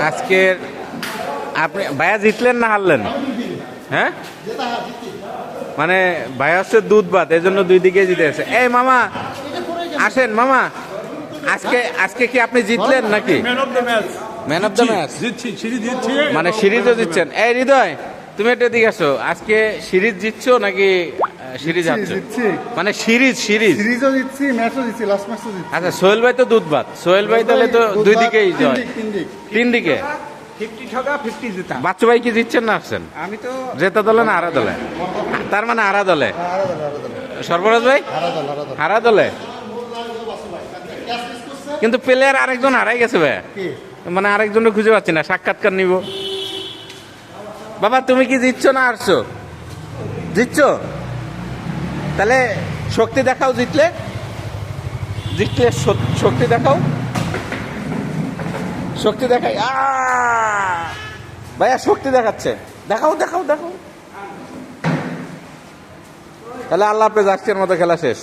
আজকের আপনি ভাইয়া জিতলেন না হারলেন? হ্যাঁ, মানে ভাইয়া হচ্ছে দুধ ভাত, এই জন্য দুই দিকে জিতে আছে। এই মামা আসেন মামা, আজকে আজকে কি আপনি জিতলেন নাকি? ম্যান অফ দ্য ম্যাচ, মানে সিরিজও জিতছেন। এই হৃদয়, তুমি একটা দিকে আসো, আজকে সিরিজ জিতছো নাকি সিরিজ হারছো? মানে সিরিজও জিতছি, ম্যাচও জিতছি, লাস্ট ম্যাচও জিতছি। আচ্ছা, সোহেল ভাই তো দুধ ভাত, সোহেল ভাই তাহলে তো দুই দিকেই জয়, তিন দিকে। বাচ্চু ভাই কি জিতছেন না আসছেন? আমি তো জেতা দলে না হারা দলে? তার মানে হারা দলে। সর্বরাজ ভাই হারা দলে, কিন্তু প্লেয়ার আরেকজন হারাই গেছে ভাই, মানে আরেকজনকে খুঁজে পাচ্ছি না, সাক্ষাৎকার নিব। বাবা তুমি কি জিতছো না হারছো? জিতছো, তাহলে শক্তি দেখাও, জিতলে জিতলে শক্তি দেখাও, শক্তি দেখাই। ভাইয়া শক্তি দেখাচ্ছে, দেখাও দেখাও দেখাও। তাহলে আল্লাহ হাফেজ, আজকের মতো খেলা শেষ।